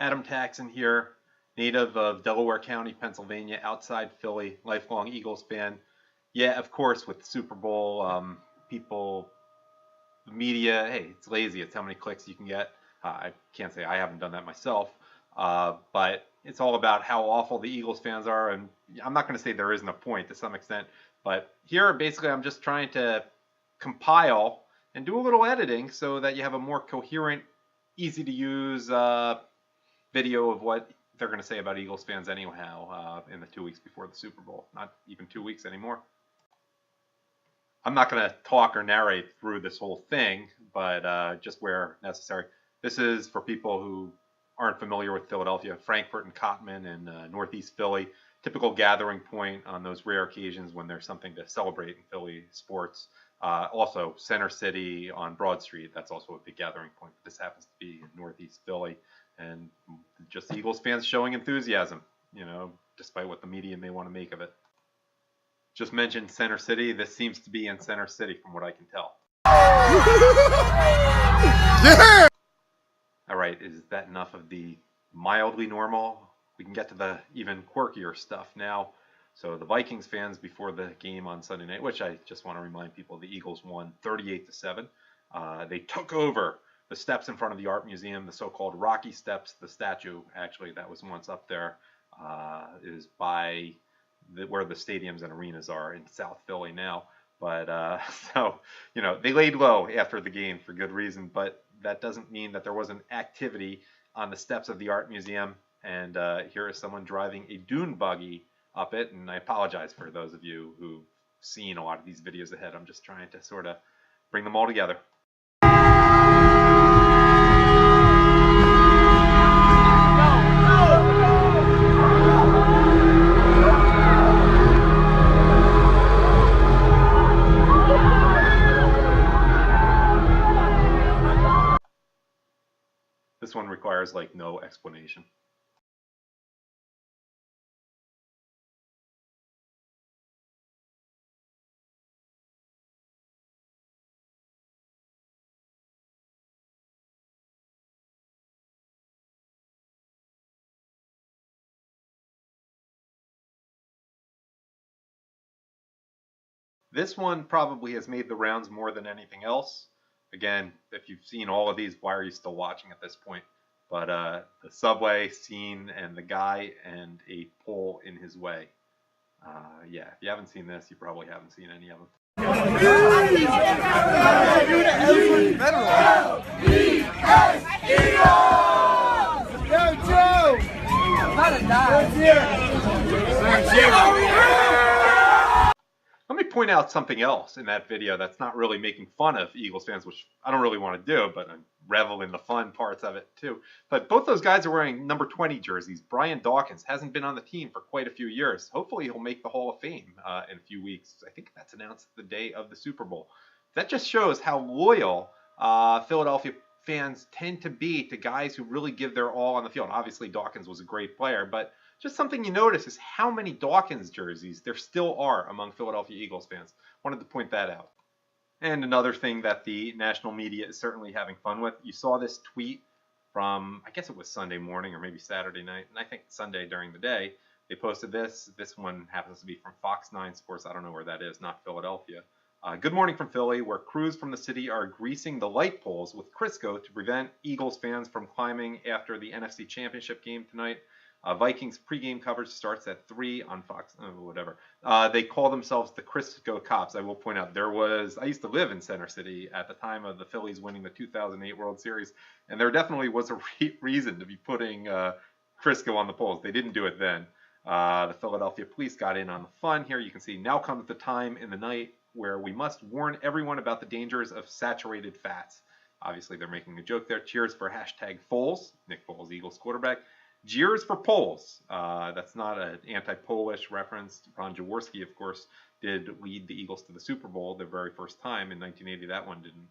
Adam Taxon here, native of Delaware County, Pennsylvania, outside Philly, lifelong Eagles fan. Yeah, of course, with the Super Bowl, people, the media, hey, it's lazy. It's how many clicks you can get. I can't say I haven't done that myself, but it's all about how awful the Eagles fans are. And I'm not going to say there isn't a point to some extent, but here, basically, I'm just trying to compile and do a little editing so that you have a more coherent, easy to use video of what they're going to say about Eagles fans anyhow in the 2 weeks before the Super Bowl. Not even 2 weeks anymore. I'm not going to talk or narrate through this whole thing, but just where necessary. This is for people who aren't familiar with Philadelphia, Frankfurt and Cotman and Northeast Philly. Typical gathering point on those rare occasions when there's something to celebrate in Philly sports. Also, Center City on Broad Street, that's also a big gathering point. This happens to be in Northeast Philly. And just Eagles fans showing enthusiasm, you know, despite what the media may want to make of it. Just mentioned Center City. This seems to be in Center City from what I can tell. Yeah! All right, is that enough of the mildly normal? We can get to the even quirkier stuff now. So the Vikings fans before the game on Sunday night, which I just want to remind people, the Eagles won 38-7. They took over the steps in front of the Art Museum, the so-called Rocky Steps. The statue, actually, that was once up there, is by where the stadiums and arenas are in South Philly now. But so, you know, they laid low after the game for good reason, but that doesn't mean that there wasn't activity on the steps of the Art Museum. And here is someone driving a dune buggy up it, and I apologize for those of you who've seen a lot of these videos ahead. I'm just trying to sort of bring them all together. This one requires like no explanation. This one probably has made the rounds more than anything else. Again, if you've seen all of these, why are you still watching at this point? But the subway scene and the guy and a pole in his way. Yeah, if you haven't seen this, you probably haven't seen any of them. Let me point out something else in that video that's not really making fun of Eagles fans, which I don't really want to do, but I revel in the fun parts of it too. But both those guys are wearing number 20 jerseys. Brian Dawkins hasn't been on the team for quite a few years. Hopefully he'll make the Hall of Fame in a few weeks. I think that's announced the day of the Super Bowl. That just shows how loyal Philadelphia fans tend to be to guys who really give their all on the field. Obviously Dawkins was a great player, but just something you notice is how many Dawkins jerseys there still are among Philadelphia Eagles fans. Wanted to point that out. And another thing that the national media is certainly having fun with. You saw this tweet from, I guess it was Sunday morning or maybe Saturday night, and I think Sunday during the day. They posted this. This one happens to be from Fox 9 Sports. I don't know where that is, not Philadelphia. Good morning from Philly, where crews from the city are greasing the light poles with Crisco to prevent Eagles fans from climbing after the NFC Championship game tonight. Vikings pregame coverage starts at 3 on Fox, whatever. They call themselves the Crisco Cops. I will point out I used to live in Center City at the time of the Phillies winning the 2008 World Series, and there definitely was a reason to be putting Crisco on the poles. They didn't do it then. The Philadelphia police got in on the fun here. You can see now comes the time in the night where we must warn everyone about the dangers of saturated fats. Obviously, they're making a joke there. Cheers for hashtag Foles, Nick Foles, Eagles quarterback. Jeers for Poles. That's not an anti-Polish reference. Ron Jaworski, of course, did lead the Eagles to the Super Bowl their very first time in 1980. That one didn't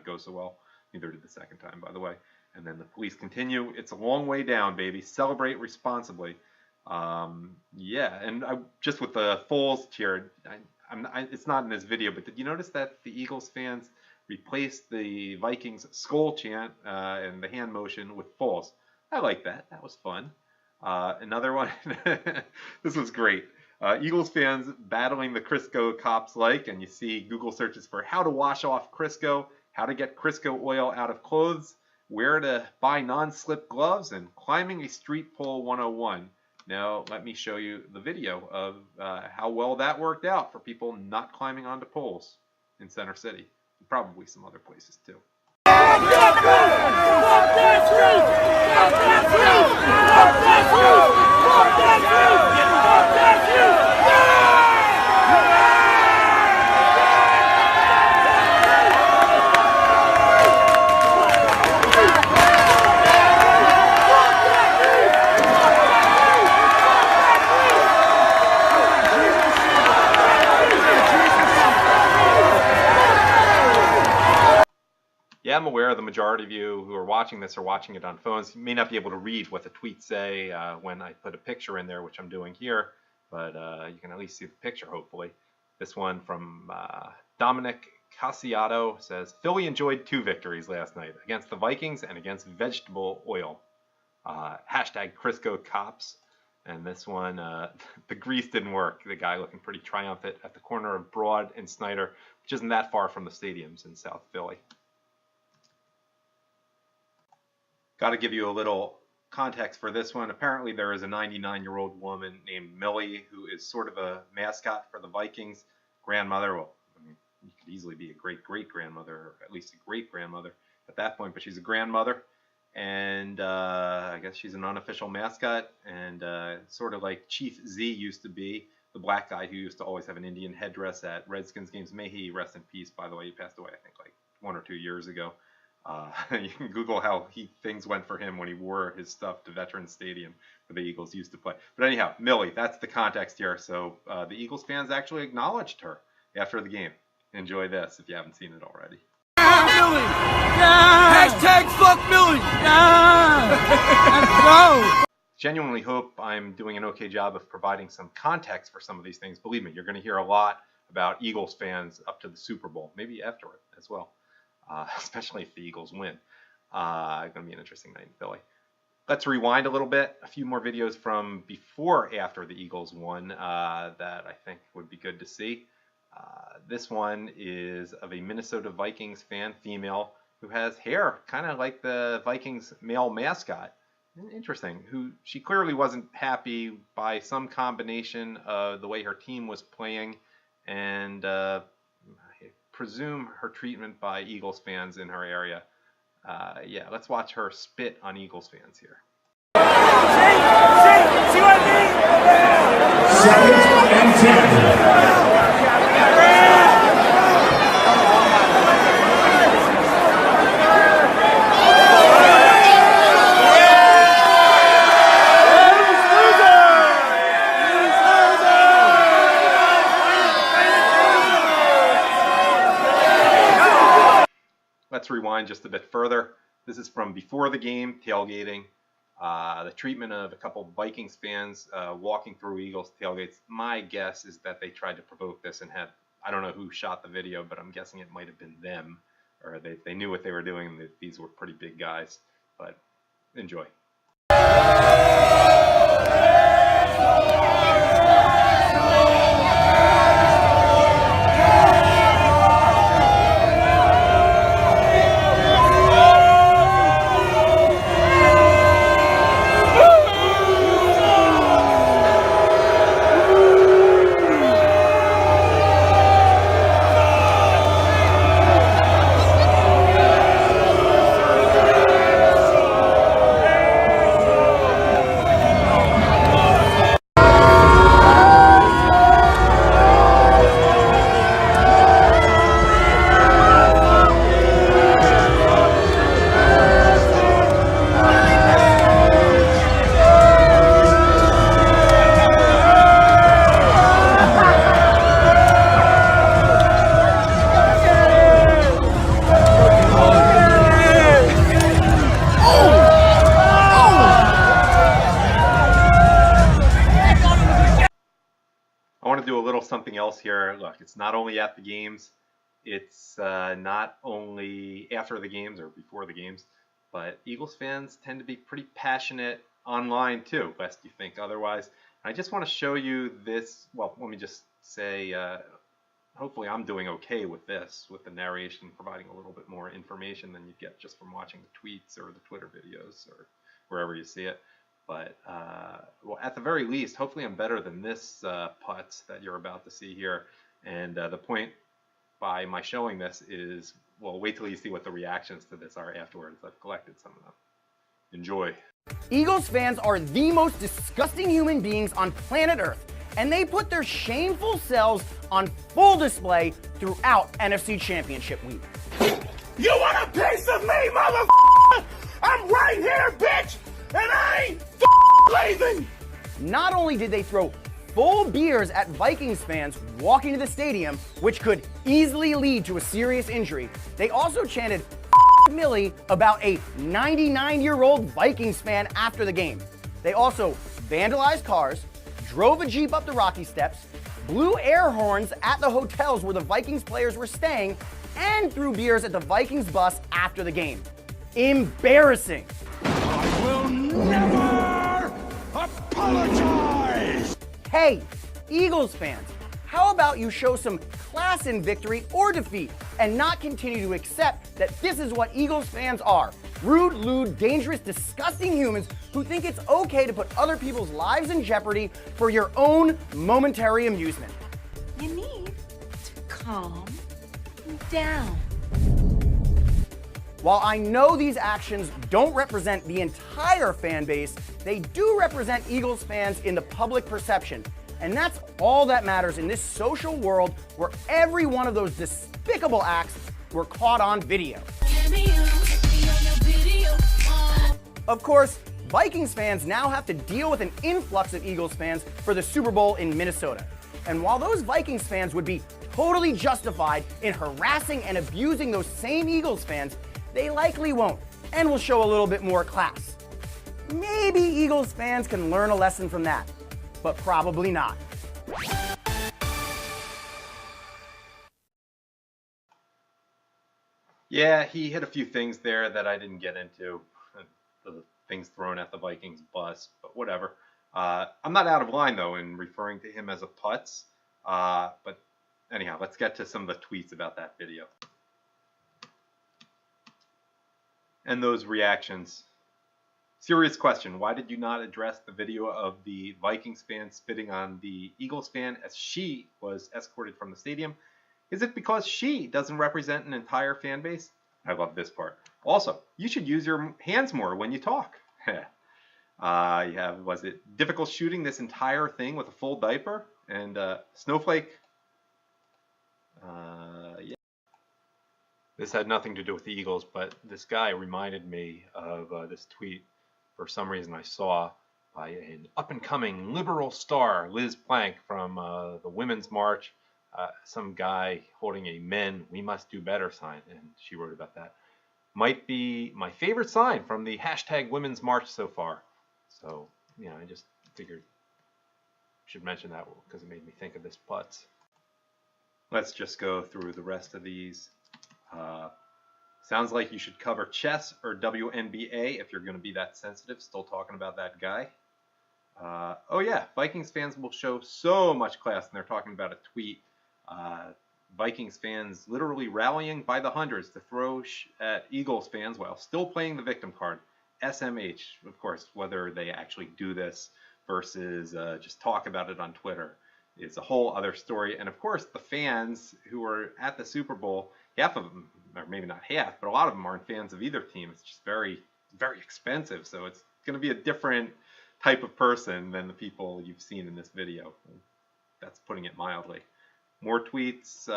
go so well. Neither did the second time, by the way. And then the police continue. It's a long way down, baby. Celebrate responsibly. Yeah, and just with the Foles cheer, it's not in this video, but did you notice that the Eagles fans replaced the Vikings skull chant and the hand motion with Foles? I like that. That was fun. Another one. This was great. Eagles fans battling the Crisco cops and you see Google searches for how to wash off Crisco, how to get Crisco oil out of clothes, where to buy non-slip gloves, and climbing a street pole 101. Now, let me show you the video of how well that worked out for people not climbing onto poles in Center City, and probably some other places too. Yeah, I'm aware the majority of you who are watching this are watching it on phones. You may not be able to read what the tweets say when I put a picture in there, which I'm doing here, but you can at least see the picture, hopefully. This one from Dominic Cassiato says, Philly enjoyed 2 victories last night, against the Vikings and against vegetable oil. Hashtag Crisco cops. And this one, the grease didn't work. The guy looking pretty triumphant at the corner of Broad and Snyder, which isn't that far from the stadiums in South Philly. Got to give you a little context for this one. Apparently there is a 99-year-old woman named Millie who is sort of a mascot for the Vikings. Grandmother, well, I mean, you could easily be a great-great-grandmother, or at least a great-grandmother at that point, but she's a grandmother. And I guess she's an unofficial mascot, and sort of like Chief Z used to be, the black guy who used to always have an Indian headdress at Redskins games. May he rest in peace, by the way. He passed away, I think, like 1 or 2 years ago. You can Google how things went for him when he wore his stuff to Veterans Stadium where the Eagles used to play. But anyhow, Millie, that's the context here. So the Eagles fans actually acknowledged her after the game. Enjoy this if you haven't seen it already. Millie! Yeah! Hashtag fuck Millie! Yeah! Let's go! Genuinely hope I'm doing an okay job of providing some context for some of these things. Believe me, you're going to hear a lot about Eagles fans up to the Super Bowl, maybe after it as well. Especially if the Eagles win. Going to be an interesting night in Philly. Let's rewind a little bit. A few more videos from before after the Eagles won that I think would be good to see. This one is of a Minnesota Vikings fan, female, who has hair kind of like the Vikings male mascot. Interesting. She clearly wasn't happy by some combination of the way her team was playing and presume her treatment by Eagles fans in her area. Yeah, let's watch her spit on Eagles fans here. See what I mean? 2nd and 10. Let's rewind just a bit further. This is from before the game, tailgating. The treatment of a couple Vikings fans walking through Eagles tailgates. My guess is that they tried to provoke this and I don't know who shot the video, but I'm guessing it might have been them. Or they knew what they were doing, and these were pretty big guys. But enjoy. Something else here. Look, it's not only at the games, it's not only after the games or before the games. But Eagles fans tend to be pretty passionate online too, lest you think otherwise. I just want to show you this. Well, let me just say, hopefully I'm doing okay with this, with the narration providing a little bit more information than you get just from watching the tweets or the Twitter videos or wherever you see it. But, well, at the very least, hopefully I'm better than this putt that you're about to see here. And the point by my showing this is, well, wait till you see what the reactions to this are afterwards. I've collected some of them. Enjoy. Eagles fans are the most disgusting human beings on planet Earth, and they put their shameful selves on full display throughout NFC Championship week. You want a piece of me, motherfucker? I'm right here, bitch, and I ain't leaving. Not only did they throw full beers at Vikings fans walking to the stadium, which could easily lead to a serious injury, they also chanted Millie about a 99-year-old Vikings fan after the game. They also vandalized cars, drove a Jeep up the Rocky Steps, blew air horns at the hotels where the Vikings players were staying, and threw beers at the Vikings bus after the game. Embarrassing. I will never apologize. Hey, Eagles fans, how about you show some class in victory or defeat and not continue to accept that this is what Eagles fans are? Rude, lewd, dangerous, disgusting humans who think it's okay to put other people's lives in jeopardy for your own momentary amusement. You need to calm down. While I know these actions don't represent the entire fan base, they do represent Eagles fans in the public perception. And that's all that matters in this social world where every one of those despicable acts were caught on video. Of course, Vikings fans now have to deal with an influx of Eagles fans for the Super Bowl in Minnesota. And while those Vikings fans would be totally justified in harassing and abusing those same Eagles fans, they likely won't, and will show a little bit more class. Maybe Eagles fans can learn a lesson from that, but probably not. Yeah, he hit a few things there that I didn't get into. The things thrown at the Vikings bus, but whatever. I'm not out of line, though, in referring to him as a putz. But anyhow, let's get to some of the tweets about that video. And those reactions. Serious question. Why did you not address the video of the Vikings fan spitting on the Eagles fan as she was escorted from the stadium? Is it because she doesn't represent an entire fan base? I love this part. Also, you should use your hands more when you talk. You have, was it difficult shooting this entire thing with a full diaper? And Snowflake, yeah. This had nothing to do with the Eagles, but this guy reminded me of this tweet for some reason I saw by an up-and-coming liberal star, Liz Plank, from the Women's March. Some guy holding a "Men We Must Do Better" sign, and she wrote about that. Might be my favorite sign from the hashtag Women's March so far. So, you know, I just figured I should mention that because it made me think of this putz. Let's just go through the rest of these. Sounds like you should cover chess or WNBA if you're going to be that sensitive. Still talking about that guy. Oh yeah, Vikings fans will show so much class, and they're talking about a tweet. Vikings fans literally rallying by the hundreds to throw at Eagles fans while still playing the victim card. SMH, of course, whether they actually do this versus just talk about it on Twitter is a whole other story. And of course, the fans who were at the Super Bowl, half of them, or maybe not half, but a lot of them aren't fans of either team. It's just very, very expensive. So it's going to be a different type of person than the people you've seen in this video. That's putting it mildly. More tweets.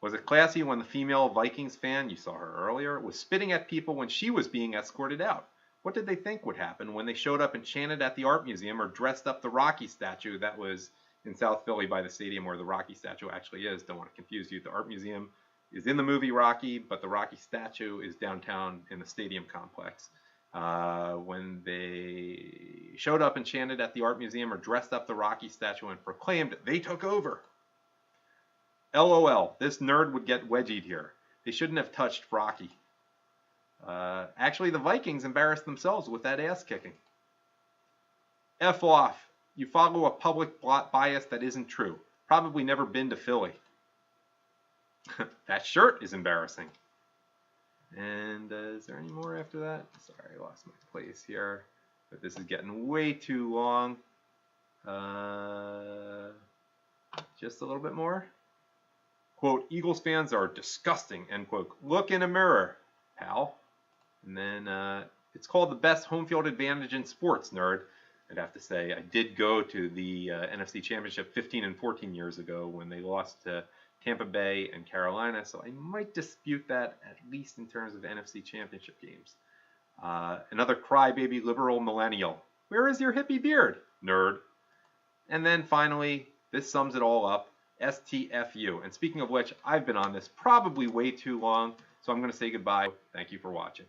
Was it classy when the female Vikings fan, you saw her earlier, was spitting at people when she was being escorted out? What did they think would happen when they showed up and chanted at the art museum or dressed up the Rocky statue that was in South Philly by the stadium where the Rocky statue actually is? Don't want to confuse you. The art museum is in the movie Rocky, but the Rocky statue is downtown in the stadium complex. When they showed up and chanted at the art museum or dressed up the Rocky statue and proclaimed they took over. LOL, this nerd would get wedgied here. They shouldn't have touched Rocky. Actually, the Vikings embarrassed themselves with that ass kicking. F off. You follow a public bias that isn't true. Probably never been to Philly. That shirt is embarrassing. And is there any more after that? Sorry, I lost my place here. But this is getting way too long. Just a little bit more. Quote, Eagles fans are disgusting, end quote. Look in a mirror, pal. And then it's called the best home field advantage in sports, nerd. I'd have to say I did go to the NFC Championship 15 and 14 years ago when they lost to Tampa Bay and Carolina, so I might dispute that at least in terms of NFC Championship games. Another crybaby liberal millennial. Where is your hippie beard, nerd? And then finally, this sums it all up, STFU. And speaking of which, I've been on this probably way too long, so I'm going to say goodbye. Thank you for watching.